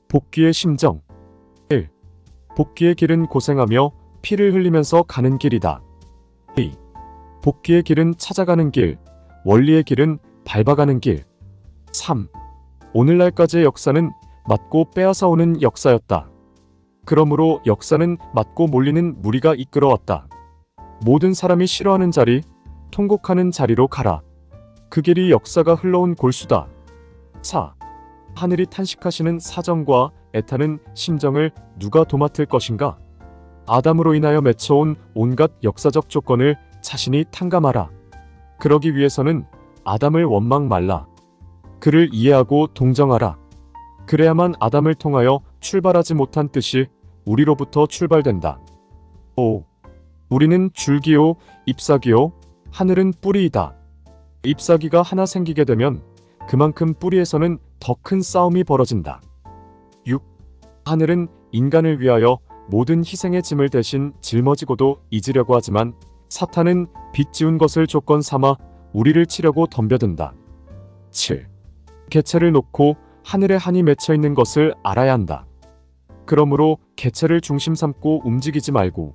복귀의 심정. 1. 복귀의 길은 고생하며 피를 흘리면서 가는 길이다. 2. 복귀의 길은 찾아가는 길, 원리의 길은 밟아가는 길. 3. 오늘날까지의 역사는 맞고 빼앗아 오는 역사였다. 그러므로 역사는 맞고 몰리는 무리가 이끌어왔다. 모든 사람이 싫어하는 자리, 통곡하는 자리로 가라. 그 길이 역사가 흘러온 골수다. 4. 하늘이 탄식하시는 사정과 애타는 심정을 누가 도맡을 것인가? 아담으로 인하여 맺혀온 온갖 역사적 조건을 자신이 탕감하라. 그러기 위해서는 아담을 원망 말라. 그를 이해하고 동정하라. 그래야만 아담을 통하여 출발하지 못한 뜻이 우리로부터 출발된다. 5. 우리는 줄기요, 잎사귀요, 하늘은 뿌리이다. 잎사귀가 하나 생기게 되면 그만큼 뿌리에서는 더 큰 싸움이 벌어진다. 6. 하늘은 인간을 위하여 모든 희생의 짐을 대신 짊어지고도 잊으려고 하지만 사탄은 빚 지운 것을 조건 삼아 우리를 치려고 덤벼든다. 7. 개체를 놓고 하늘에 한이 맺혀 있는 것을 알아야 한다. 그러므로 개체를 중심 삼고 움직이지 말고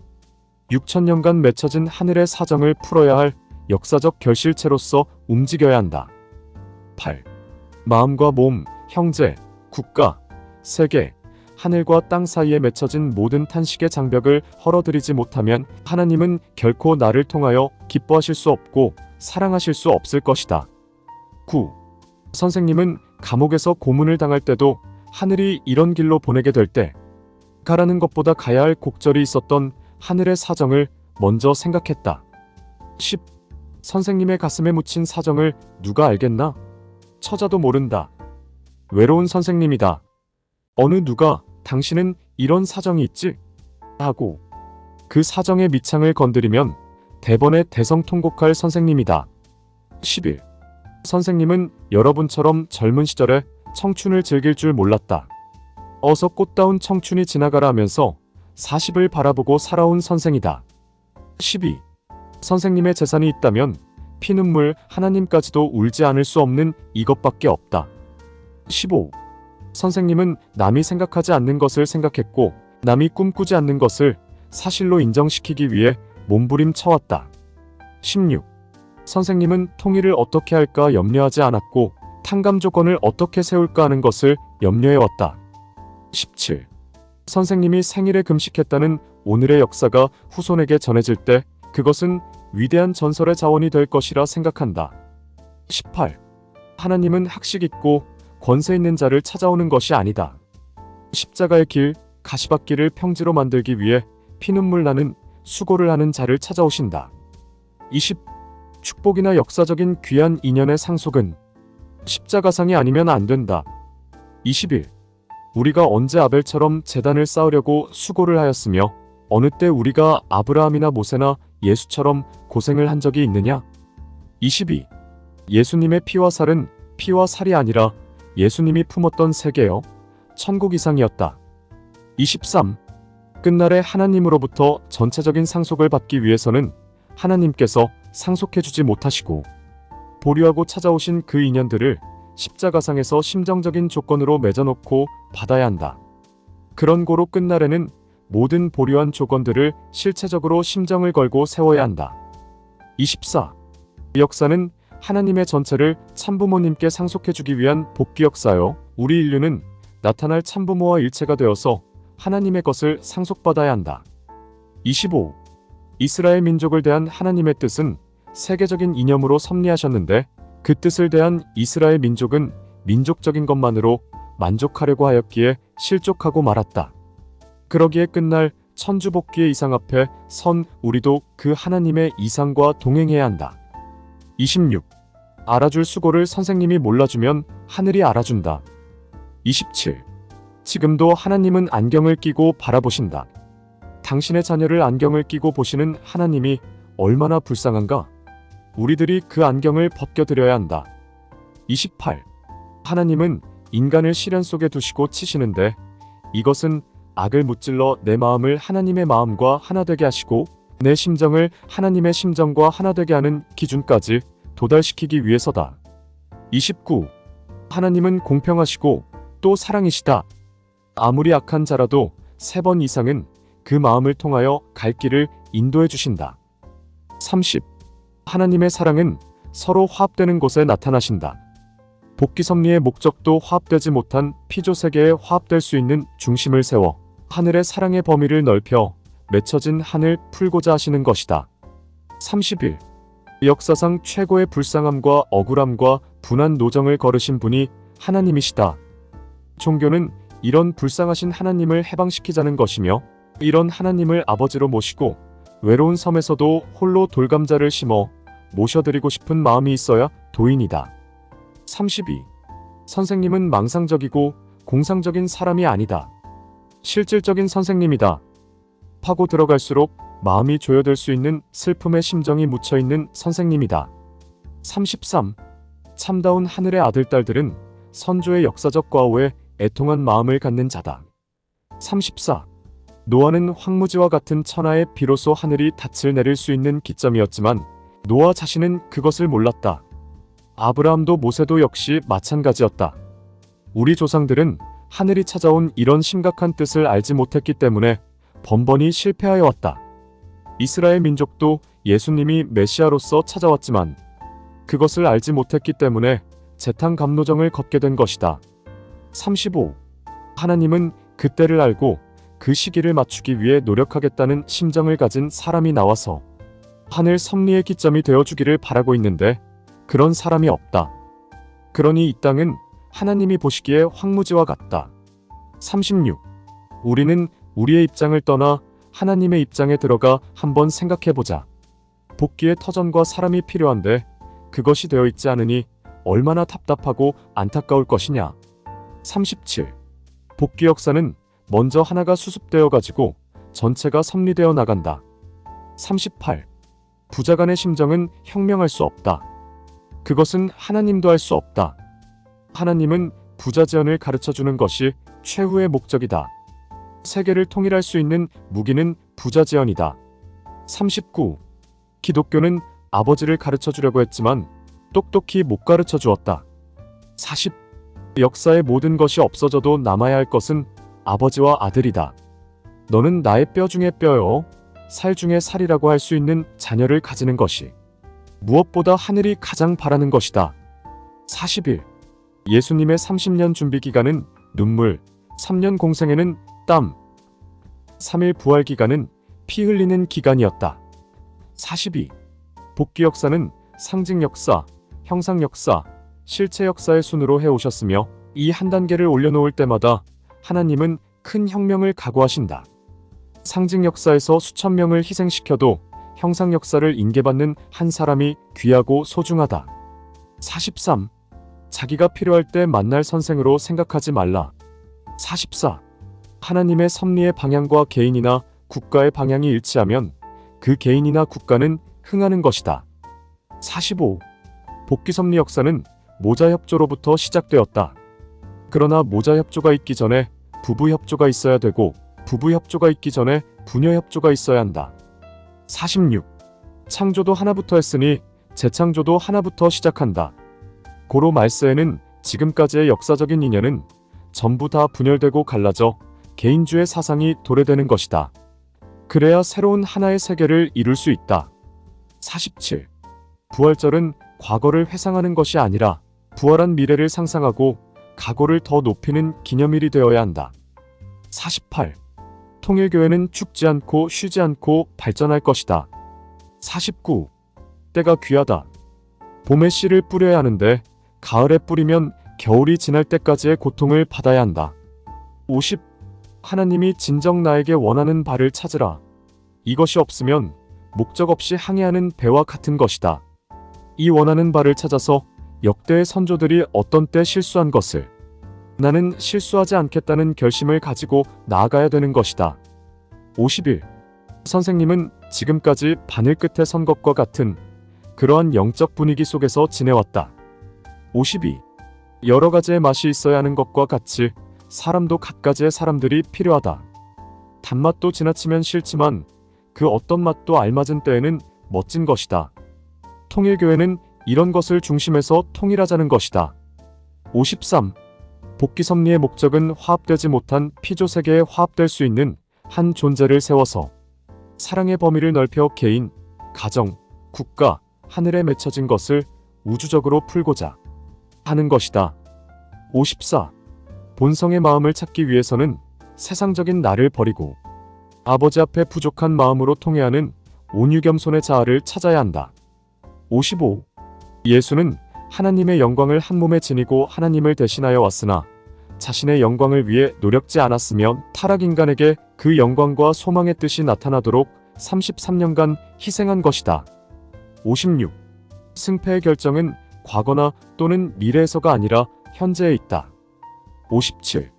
6천년간 맺혀진 하늘의 사정을 풀어야 할 역사적 결실체로서 움직여야 한다. 8. 마음과 몸, 형제, 국가, 세계, 하늘과 땅 사이에 맺혀진 모든 탄식의 장벽을 헐어들이지 못하면 하나님은 결코 나를 통하여 기뻐하실 수 없고 사랑하실 수 없을 것이다. 9. 선생님은 감옥에서 고문을 당할 때도 하늘이 이런 길로 보내게 될 때 가라는 것보다 가야 할 곡절이 있었던 하늘의 사정을 먼저 생각했다. 10. 선생님의 가슴에 묻힌 사정을 누가 알겠나? 처자도 모른다. 외로운 선생님이다. 어느 누가 당신은 이런 사정이 있지? 하고 그 사정의 밑창을 건드리면 대번에 대성통곡할 선생님이다. 11. 선생님은 여러분처럼 젊은 시절에 청춘을 즐길 줄 몰랐다. 어서 꽃다운 청춘이 지나가라 하면서 40을 바라보고 살아온 선생이다. 12. 선생님의 재산이 있다면 피눈물 하나님까지도 울지 않을 수 없는 이것밖에 없다. 15. 선생님은 남이 생각하지 않는 것을 생각했고 남이 꿈꾸지 않는 것을 사실로 인정시키기 위해 몸부림쳐왔다. 16. 선생님은 통일을 어떻게 할까 염려하지 않았고 탕감 조건을 어떻게 세울까 하는 것을 염려해왔다. 17. 선생님이 생일에 금식했다는 오늘의 역사가 후손에게 전해질 때 그것은 위대한 전설의 자원이 될 것이라 생각한다. 18. 하나님은 학식 있고 권세 있는 자를 찾아오는 것이 아니다. 십자가의 길, 가시밭길을 평지로 만들기 위해 피눈물 나는 수고를 하는 자를 찾아오신다. 20. 축복이나 역사적인 귀한 인연의 상속은 십자가상이 아니면 안 된다. 21. 우리가 언제 아벨처럼 제단을 쌓으려고 수고를 하였으며 어느 때 우리가 아브라함이나 모세나 예수처럼 고생을 한 적이 있느냐? 22. 예수님의 피와 살은 피와 살이 아니라 예수님이 품었던 세계여 천국 이상이었다. 23. 끝날에 하나님으로부터 전체적인 상속을 받기 위해서는 하나님께서 상속해주지 못하시고 보류하고 찾아오신 그 인연들을 십자가상에서 심정적인 조건으로 맺어놓고 받아야 한다. 그런 고로 끝날에는 모든 보류한 조건들을 실체적으로 심정을 걸고 세워야 한다. 24. 역사는 하나님의 전체를 참부모님께 상속해주기 위한 복귀 역사요. 우리 인류는 나타날 참부모와 일체가 되어서 하나님의 것을 상속받아야 한다. 25. 이스라엘 민족을 대한 하나님의 뜻은 세계적인 이념으로 섭리하셨는데 그 뜻을 대한 이스라엘 민족은 민족적인 것만으로 만족하려고 하였기에 실족하고 말았다. 그러기에 끝날 천주복귀의 이상 앞에 선 우리도 그 하나님의 이상과 동행해야 한다. 26. 알아줄 수고를 선생님이 몰라주면 하늘이 알아준다. 27. 지금도 하나님은 안경을 끼고 바라보신다. 당신의 자녀를 안경을 끼고 보시는 하나님이 얼마나 불쌍한가? 우리들이 그 안경을 벗겨드려야 한다. 28. 하나님은 인간을 시련 속에 두시고 치시는데 이것은 악을 무찔러 내 마음을 하나님의 마음과 하나 되게 하시고 내 심정을 하나님의 심정과 하나 되게 하는 기준까지 도달시키기 위해서다. 29. 하나님은 공평하시고 또 사랑이시다. 아무리 악한 자라도 3번 이상은 그 마음을 통하여 갈 길을 인도해 주신다. 30. 하나님의 사랑은 서로 화합되는 곳에 나타나신다. 복귀 섭리의 목적도 화합되지 못한 피조 세계에 화합될 수 있는 중심을 세워 하늘의 사랑의 범위를 넓혀 맺혀진 한을 풀고자 하시는 것이다. 31. 역사상 최고의 불쌍함과 억울함과 분한 노정을 걸으신 분이 하나님이시다. 종교는 이런 불쌍하신 하나님을 해방시키자는 것이며, 이런 하나님을 아버지로 모시고 외로운 섬에서도 홀로 돌감자를 심어 모셔드리고 싶은 마음이 있어야 도인이다. 32. 선생님은 망상적이고 공상적인 사람이 아니다. 실질적인 선생님이다. 파고 들어갈수록 마음이 조여될 수 있는 슬픔의 심정이 묻혀있는 선생님이다. 33. 참다운 하늘의 아들딸들은 선조의 역사적 과오에 애통한 마음을 갖는 자다. 34. 노아는 황무지와 같은 천하에 비로소 하늘이 닻을 내릴 수 있는 기점이었지만 노아 자신은 그것을 몰랐다. 아브라함도 모세도 역시 마찬가지였다. 우리 조상들은 하늘이 찾아온 이런 심각한 뜻을 알지 못했기 때문에 번번이 실패하여 왔다. 이스라엘 민족도 예수님이 메시아로서 찾아왔지만 그것을 알지 못했기 때문에 재탕감노정을 걷게 된 것이다. 35. 하나님은 그때를 알고 그 시기를 맞추기 위해 노력하겠다는 심정을 가진 사람이 나와서 하늘 섭리의 기점이 되어주기를 바라고 있는데 그런 사람이 없다. 그러니 이 땅은 하나님이 보시기에 황무지와 같다. 36. 우리는 우리의 입장을 떠나 하나님의 입장에 들어가 한번 생각해보자. 복귀의 터전과 사람이 필요한데 그것이 되어 있지 않으니 얼마나 답답하고 안타까울 것이냐. 37. 복귀 역사는 먼저 하나가 수습되어 가지고 전체가 섭리되어 나간다. 38. 부자 간의 심정은 형명할 수 없다. 그것은 하나님도 할 수 없다. 하나님은 부자지연을 가르쳐주는 것이 최후의 목적이다. 세계를 통일할 수 있는 무기는 부자지연이다. 39. 기독교는 아버지를 가르쳐주려고 했지만 똑똑히 못 가르쳐 주었다. 40. 역사의 모든 것이 없어져도 남아야 할 것은 아버지와 아들이다. 너는 나의 뼈 중에 뼈요, 살 중에 살이라고 할 수 있는 자녀를 가지는 것이 무엇보다 하늘이 가장 바라는 것이다. 41. 예수님의 30년 준비 기간은 눈물, 3년 공생에는 땀, 3일 부활 기간은 피 흘리는 기간이었다. 42. 복귀 역사는 상징 역사, 형상 역사, 실체 역사의 순으로 해오셨으며 이 한 단계를 올려놓을 때마다 하나님은 큰 혁명을 각오하신다. 상징 역사에서 수천 명을 희생시켜도 형상 역사를 인계받는 한 사람이 귀하고 소중하다. 43. 자기가 필요할 때 만날 선생으로 생각하지 말라. 44. 하나님의 섭리의 방향과 개인이나 국가의 방향이 일치하면 그 개인이나 국가는 흥하는 것이다. 45. 복귀 섭리 역사는 모자 협조로부터 시작되었다. 그러나 모자 협조가 있기 전에 부부 협조가 있어야 되고 부부 협조가 있기 전에 부녀 협조가 있어야 한다. 46. 창조도 하나부터 했으니 재창조도 하나부터 시작한다. 고로 말세에는 지금까지의 역사적인 인연은 전부 다 분열되고 갈라져 개인주의 사상이 도래되는 것이다. 그래야 새로운 하나의 세계를 이룰 수 있다. 47. 부활절은 과거를 회상하는 것이 아니라 부활한 미래를 상상하고 각오를 더 높이는 기념일이 되어야 한다. 48. 통일교회는 죽지 않고 쉬지 않고 발전할 것이다. 49. 때가 귀하다. 봄에 씨를 뿌려야 하는데 가을에 뿌리면 겨울이 지날 때까지의 고통을 받아야 한다. 50. 하나님이 진정 나에게 원하는 바를 찾으라. 이것이 없으면 목적 없이 항해하는 배와 같은 것이다. 이 원하는 바를 찾아서 역대의 선조들이 어떤 때 실수한 것을 나는 실수하지 않겠다는 결심을 가지고 나아가야 되는 것이다. 51. 선생님은 지금까지 바늘 끝에 선 것과 같은 그러한 영적 분위기 속에서 지내왔다. 52. 여러 가지의 맛이 있어야 하는 것과 같이 사람도 갖가지의 사람들이 필요하다. 단맛도 지나치면 싫지만 그 어떤 맛도 알맞은 때에는 멋진 것이다. 통일교회는 이런 것을 중심에서 통일하자는 것이다. 53. 복귀 섭리의 목적은 화합되지 못한 피조 세계에 화합될 수 있는 한 존재를 세워서 사랑의 범위를 넓혀 개인, 가정, 국가, 하늘에 맺혀진 것을 우주적으로 풀고자 하는 것이다. 54. 본성의 마음을 찾기 위해서는 세상적인 나를 버리고 아버지 앞에 부족한 마음으로 통회하는 온유겸손의 자아를 찾아야 한다. 55. 예수는 하나님의 영광을 한 몸에 지니고 하나님을 대신하여 왔으나 자신의 영광을 위해 노력지 않았으면 타락인간에게 그 영광과 소망의 뜻이 나타나도록 33년간 희생한 것이다. 56. 승패의 결정은 과거나 또는 미래에서가 아니라 현재에 있다. 57.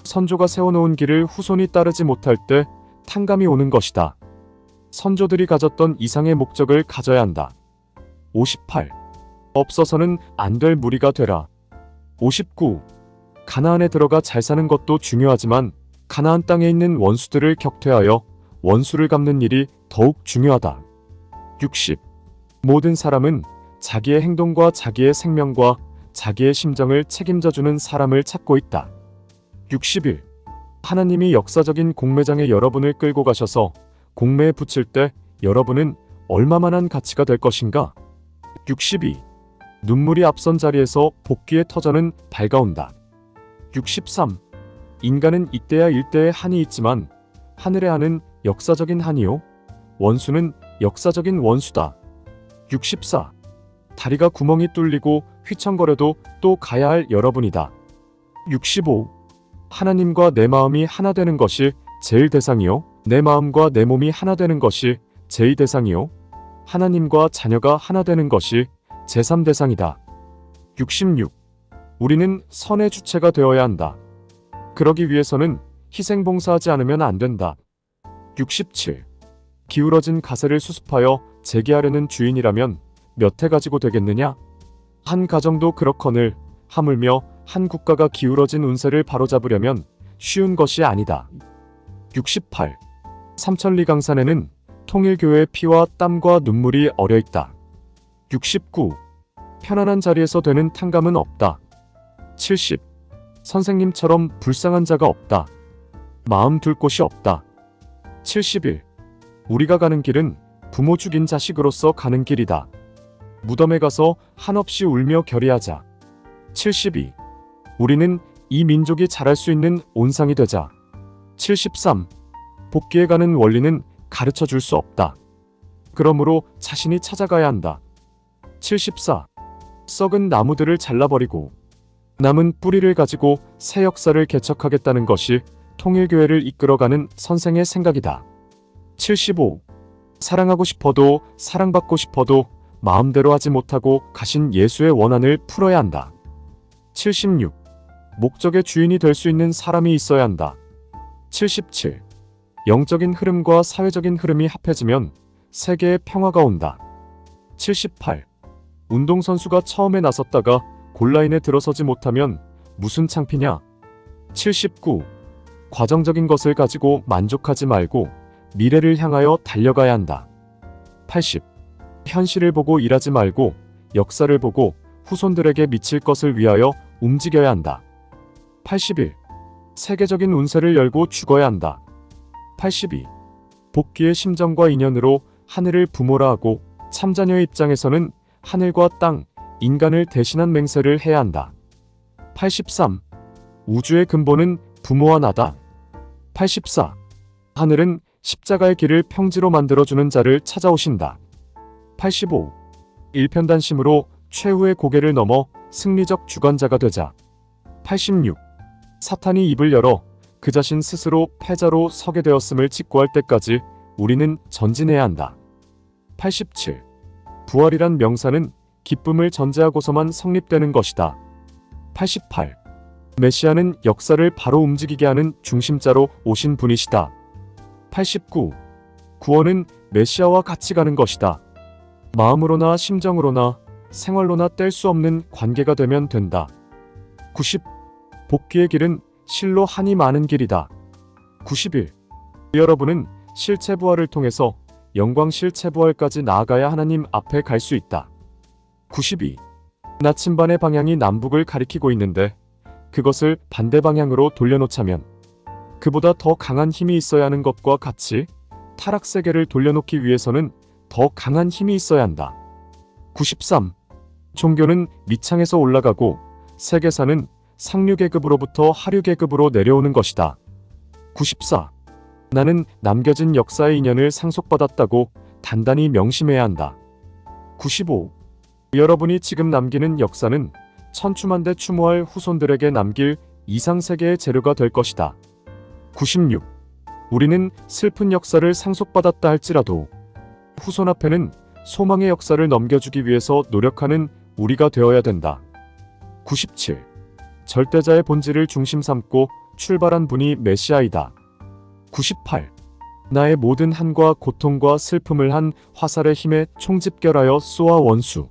선조가 세워놓은 길을 후손이 따르지 못할 때 탕감이 오는 것이다. 선조들이 가졌던 이상의 목적을 가져야 한다. 58. 없어서는 안 될 무리가 되라. 59. 가나안에 들어가 잘 사는 것도 중요하지만 가나안 땅에 있는 원수들을 격퇴하여 원수를 갚는 일이 더욱 중요하다. 60. 모든 사람은 자기의 행동과 자기의 생명과 자기의 심정을 책임져주는 사람을 찾고 있다. 61. 하나님이 역사적인 공매장에 여러분을 끌고 가셔서 공매에 붙일 때 여러분은 얼마만한 가치가 될 것인가? 62. 눈물이 앞선 자리에서 복귀의 터전은 밝아온다. 63. 인간은 이때야 일대의 한이 있지만 하늘의 한은 역사적인 한이요. 원수는 역사적인 원수다. 64. 다리가 구멍이 뚫리고 휘청거려도 또 가야 할 여러분이다. 65. 하나님과 내 마음이 하나 되는 것이 제일 대상이요. 내 마음과 내 몸이 하나 되는 것이 제일 대상이요. 하나님과 자녀가 하나 되는 것이 제3대상이다. 66. 우리는 선의 주체가 되어야 한다. 그러기 위해서는 희생봉사하지 않으면 안 된다. 67. 기울어진 가세를 수습하여 재기하려는 주인이라면 몇 해 가지고 되겠느냐? 한 가정도 그렇거늘 하물며 한 국가가 기울어진 운세를 바로잡으려면 쉬운 것이 아니다. 68. 삼천리 강산에는 통일교회의 피와 땀과 눈물이 어려있다. 69. 편안한 자리에서 되는 탕감은 없다. 70. 선생님처럼 불쌍한 자가 없다. 마음 둘 곳이 없다. 71. 우리가 가는 길은 부모 죽인 자식으로서 가는 길이다. 무덤에 가서 한없이 울며 결의하자. 72. 우리는 이 민족이 잘할 수 있는 온상이 되자. 73. 복귀에 가는 원리는 가르쳐 줄 수 없다. 그러므로 자신이 찾아가야 한다. 74. 썩은 나무들을 잘라버리고 남은 뿌리를 가지고 새 역사를 개척하겠다는 것이 통일교회를 이끌어가는 선생의 생각이다. 75. 사랑하고 싶어도 사랑받고 싶어도 마음대로 하지 못하고 가신 예수의 원한을 풀어야 한다. 76. 목적의 주인이 될 수 있는 사람이 있어야 한다. 77. 영적인 흐름과 사회적인 흐름이 합해지면 세계의 평화가 온다. 78. 운동선수가 처음에 나섰다가 골라인에 들어서지 못하면 무슨 창피냐? 79. 과정적인 것을 가지고 만족하지 말고 미래를 향하여 달려가야 한다. 80. 현실을 보고 일하지 말고 역사를 보고 후손들에게 미칠 것을 위하여 움직여야 한다. 81. 세계적인 운세를 열고 죽어야 한다. 82. 복귀의 심정과 인연으로 하늘을 부모라 하고 참자녀의 입장에서는 하늘과 땅, 인간을 대신한 맹세를 해야 한다. 83. 우주의 근본은 부모와 나다. 84. 하늘은 십자가의 길을 평지로 만들어주는 자를 찾아오신다. 85. 일편단심으로 최후의 고개를 넘어 승리적 주관자가 되자. 86. 사탄이 입을 열어 그 자신 스스로 패자로 서게 되었음을 직구할 때까지 우리는 전진해야 한다. 87. 부활이란 명사는 기쁨을 전제하고서만 성립되는 것이다. 88. 메시아는 역사를 바로 움직이게 하는 중심자로 오신 분이시다. 89. 구원은 메시아와 같이 가는 것이다. 마음으로나 심정으로나 생활로나 뗄 수 없는 관계가 되면 된다. 90. 복귀의 길은 실로 한이 많은 길이다. 91. 여러분은 실체 부활을 통해서 영광 실체 부활까지 나아가야 하나님 앞에 갈 수 있다. 92. 나침반의 방향이 남북을 가리키고 있는데 그것을 반대 방향으로 돌려놓자면 그보다 더 강한 힘이 있어야 하는 것과 같이 타락 세계를 돌려놓기 위해서는 더 강한 힘이 있어야 한다. 93. 종교는 밑창에서 올라가고 세계사는 상류계급으로부터 하류계급으로 내려오는 것이다. 94. 나는 남겨진 역사의 인연을 상속받았다고 단단히 명심해야 한다. 95. 여러분이 지금 남기는 역사는 천추만대 추모할 후손들에게 남길 이상세계의 재료가 될 것이다. 96. 우리는 슬픈 역사를 상속받았다 할지라도 후손 앞에는 소망의 역사를 넘겨주기 위해서 노력하는 우리가 되어야 된다. 97. 절대자의 본질을 중심 삼고 출발한 분이 메시아이다. 98. 나의 모든 한과 고통과 슬픔을 한 화살의 힘에 총집결하여 쏘아 원수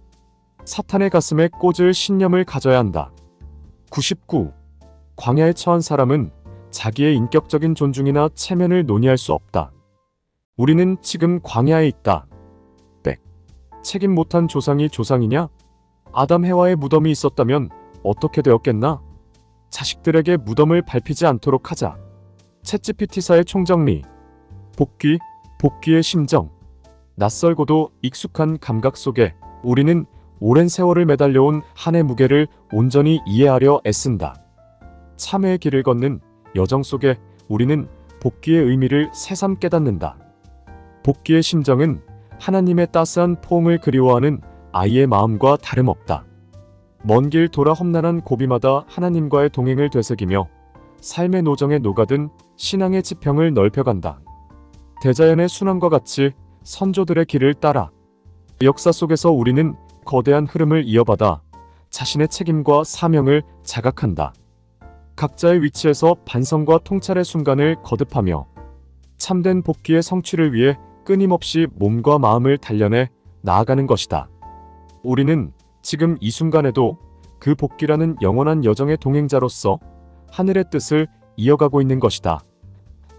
사탄의 가슴에 꽂을 신념을 가져야 한다. 99. 광야에 처한 사람은 자기의 인격적인 존중이나 체면을 논의할 수 없다. 우리는 지금 광야에 있다. 100. 책임 못한 조상이 조상이냐? 아담 해와의 무덤이 있었다면 어떻게 되었겠나? 자식들에게 무덤을 밟히지 않도록 하자. 챗GPT사의 총정리. 복귀의 심정. 낯설고도 익숙한 감각 속에 우리는 오랜 세월을 매달려온 한의 무게를 온전히 이해하려 애쓴다. 참회의 길을 걷는 여정 속에 우리는 복귀의 의미를 새삼 깨닫는다. 복귀의 심정은 하나님의 따스한 포옹을 그리워하는 아이의 마음과 다름없다. 먼 길 돌아 험난한 고비마다 하나님과의 동행을 되새기며 삶의 노정에 녹아든 신앙의 지평을 넓혀간다. 대자연의 순환과 같이 선조들의 길을 따라 역사 속에서 우리는 거대한 흐름을 이어받아 자신의 책임과 사명을 자각한다. 각자의 위치에서 반성과 통찰의 순간을 거듭하며 참된 복귀의 성취를 위해 끊임없이 몸과 마음을 단련해 나아가는 것이다. 우리는 지금 이 순간에도 그 복귀라는 영원한 여정의 동행자로서 하늘의 뜻을 이어가고 있는 것이다.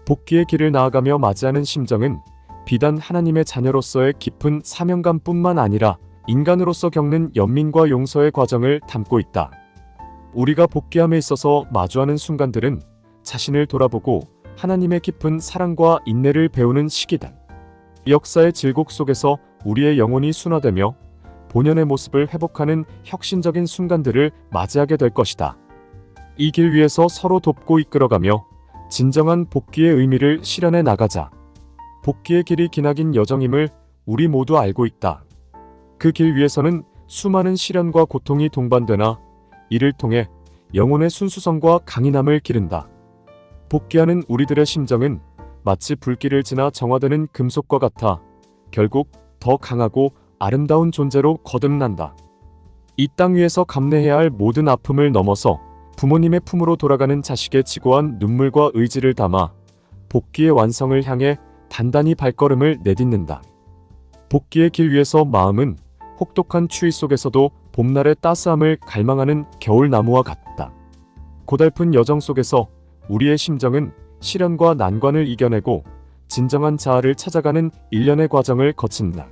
복귀의 길을 나아가며 맞이하는 심정은 비단 하나님의 자녀로서의 깊은 사명감뿐만 아니라 인간으로서 겪는 연민과 용서의 과정을 담고 있다. 우리가 복귀함에 있어서 마주하는 순간들은 자신을 돌아보고 하나님의 깊은 사랑과 인내를 배우는 시기다. 역사의 질곡 속에서 우리의 영혼이 순화되며 본연의 모습을 회복하는 혁신적인 순간들을 맞이하게 될 것이다. 이 길 위에서 서로 돕고 이끌어가며 진정한 복귀의 의미를 실현해 나가자. 복귀의 길이 기나긴 여정임을 우리 모두 알고 있다. 그 길 위에서는 수많은 시련과 고통이 동반되나 이를 통해 영혼의 순수성과 강인함을 기른다. 복귀하는 우리들의 심정은 마치 불길을 지나 정화되는 금속과 같아 결국 더 강하고 아름다운 존재로 거듭난다. 이 땅 위에서 감내해야 할 모든 아픔을 넘어서 부모님의 품으로 돌아가는 자식의 지고한 눈물과 의지를 담아 복귀의 완성을 향해 단단히 발걸음을 내딛는다. 복귀의 길 위에서 마음은 혹독한 추위 속에서도 봄날의 따스함을 갈망하는 겨울나무와 같다. 고달픈 여정 속에서 우리의 심정은 시련과 난관을 이겨내고 진정한 자아를 찾아가는 일련의 과정을 거친다.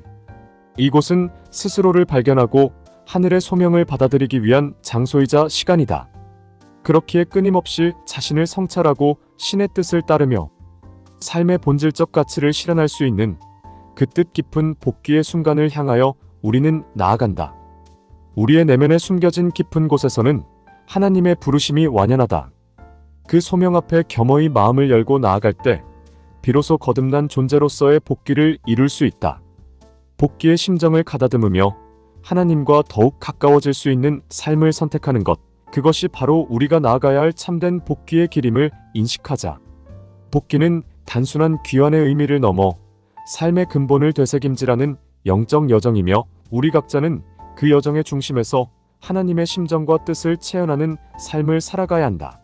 이곳은 스스로를 발견하고 하늘의 소명을 받아들이기 위한 장소이자 시간이다. 그렇기에 끊임없이 자신을 성찰하고 신의 뜻을 따르며 삶의 본질적 가치를 실현할 수 있는 그 뜻 깊은 복귀의 순간을 향하여 우리는 나아간다. 우리의 내면에 숨겨진 깊은 곳에서는 하나님의 부르심이 완연하다. 그 소명 앞에 겸허히 마음을 열고 나아갈 때 비로소 거듭난 존재로서의 복귀를 이룰 수 있다. 복귀의 심정을 가다듬으며 하나님과 더욱 가까워질 수 있는 삶을 선택하는 것, 그것이 바로 우리가 나아가야 할 참된 복귀의 길임을 인식하자. 복귀는 단순한 귀환의 의미를 넘어 삶의 근본을 되새김질하는 영적 여정이며 우리 각자는 그 여정의 중심에서 하나님의 심정과 뜻을 체현하는 삶을 살아가야 한다.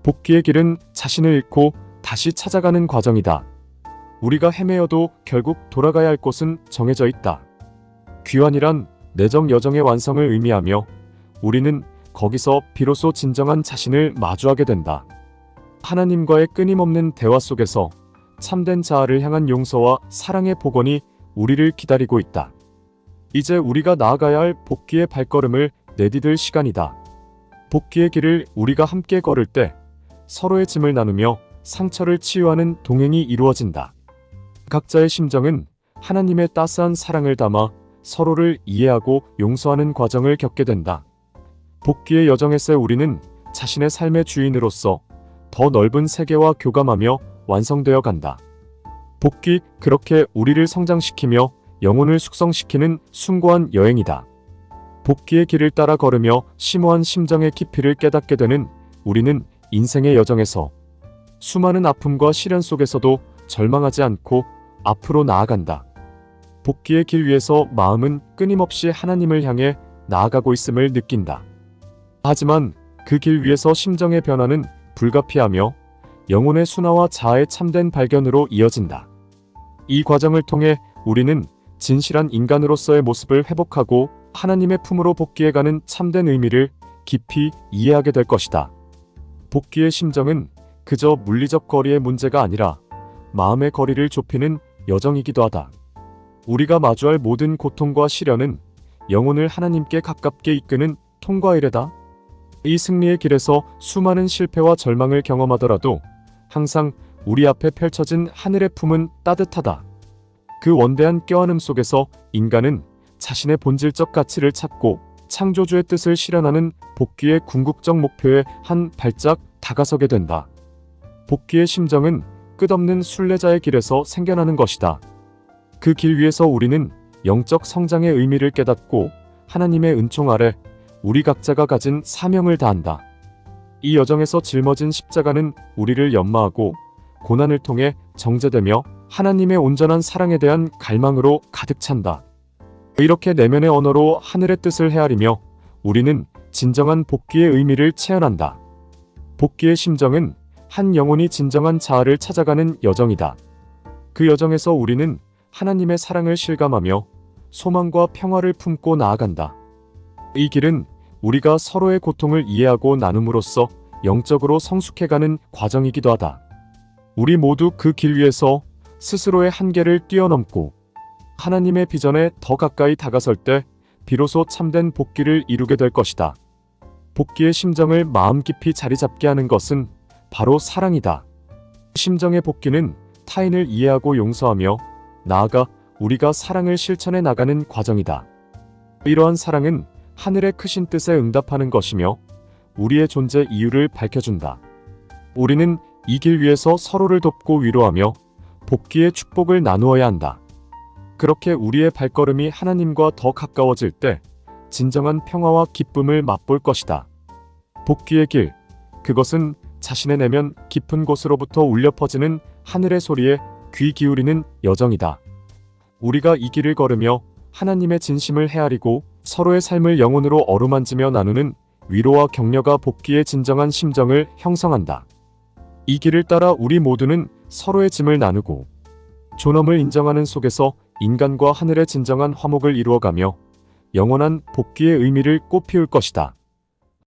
복귀의 길은 자신을 잃고 다시 찾아가는 과정이다. 우리가 헤매어도 결국 돌아가야 할 곳은 정해져 있다. 귀환이란 내적 여정의 완성을 의미하며 우리는 거기서 비로소 진정한 자신을 마주하게 된다. 하나님과의 끊임없는 대화 속에서 참된 자아를 향한 용서와 사랑의 복원이 우리를 기다리고 있다. 이제 우리가 나아가야 할 복귀의 발걸음을 내디딜 시간이다. 복귀의 길을 우리가 함께 걸을 때 서로의 짐을 나누며 상처를 치유하는 동행이 이루어진다. 각자의 심정은 하나님의 따스한 사랑을 담아 서로를 이해하고 용서하는 과정을 겪게 된다. 복귀의 여정에서 우리는 자신의 삶의 주인으로서 더 넓은 세계와 교감하며 완성되어 간다. 복귀, 그렇게 우리를 성장시키며 영혼을 숙성시키는 숭고한 여행이다. 복귀의 길을 따라 걸으며 심오한 심정의 깊이를 깨닫게 되는 우리는 인생의 여정에서 수많은 아픔과 시련 속에서도 절망하지 않고 앞으로 나아간다. 복귀의 길 위에서 마음은 끊임없이 하나님을 향해 나아가고 있음을 느낀다. 하지만 그 길 위에서 심정의 변화는 불가피하며 영혼의 순화와 자아의 참된 발견으로 이어진다. 이 과정을 통해 우리는 진실한 인간으로서의 모습을 회복하고 하나님의 품으로 복귀해가는 참된 의미를 깊이 이해하게 될 것이다. 복귀의 심정은 그저 물리적 거리의 문제가 아니라 마음의 거리를 좁히는 여정이기도 하다. 우리가 마주할 모든 고통과 시련은 영혼을 하나님께 가깝게 이끄는 통과이래다. 이 승리의 길에서 수많은 실패와 절망을 경험하더라도 항상 우리 앞에 펼쳐진 하늘의 품은 따뜻하다. 그 원대한 껴안음 속에서 인간은 자신의 본질적 가치를 찾고 창조주의 뜻을 실현하는 복귀의 궁극적 목표에 한 발짝 다가서게 된다. 복귀의 심정은 끝없는 순례자의 길에서 생겨나는 것이다. 그 길 위에서 우리는 영적 성장의 의미를 깨닫고 하나님의 은총 아래 우리 각자가 가진 사명을 다한다. 이 여정에서 짊어진 십자가는 우리를 연마하고 고난을 통해 정제되며 하나님의 온전한 사랑에 대한 갈망으로 가득 찬다. 이렇게 내면의 언어로 하늘의 뜻을 헤아리며 우리는 진정한 복귀의 의미를 체현한다. 복귀의 심정은 한 영혼이 진정한 자아를 찾아가는 여정이다. 그 여정에서 우리는 하나님의 사랑을 실감하며 소망과 평화를 품고 나아간다. 이 길은 우리가 서로의 고통을 이해하고 나눔으로써 영적으로 성숙해가는 과정이기도 하다. 우리 모두 그 길 위에서 스스로의 한계를 뛰어넘고 하나님의 비전에 더 가까이 다가설 때 비로소 참된 복귀를 이루게 될 것이다. 복귀의 심정을 마음 깊이 자리 잡게 하는 것은 바로 사랑이다. 심정의 복귀는 타인을 이해하고 용서하며 나아가 우리가 사랑을 실천해 나가는 과정이다. 이러한 사랑은 하늘의 크신 뜻에 응답하는 것이며 우리의 존재 이유를 밝혀준다. 우리는 이 길 위에서 서로를 돕고 위로하며 복귀의 축복을 나누어야 한다. 그렇게 우리의 발걸음이 하나님과 더 가까워질 때 진정한 평화와 기쁨을 맛볼 것이다. 복귀의 길, 그것은 자신의 내면 깊은 곳으로부터 울려 퍼지는 하늘의 소리에 귀 기울이는 여정이다. 우리가 이 길을 걸으며 하나님의 진심을 헤아리고 서로의 삶을 영혼으로 어루만지며 나누는 위로와 격려가 복귀의 진정한 심정을 형성한다. 이 길을 따라 우리 모두는 서로의 짐을 나누고 존엄을 인정하는 속에서 인간과 하늘의 진정한 화목을 이루어가며 영원한 복귀의 의미를 꽃피울 것이다.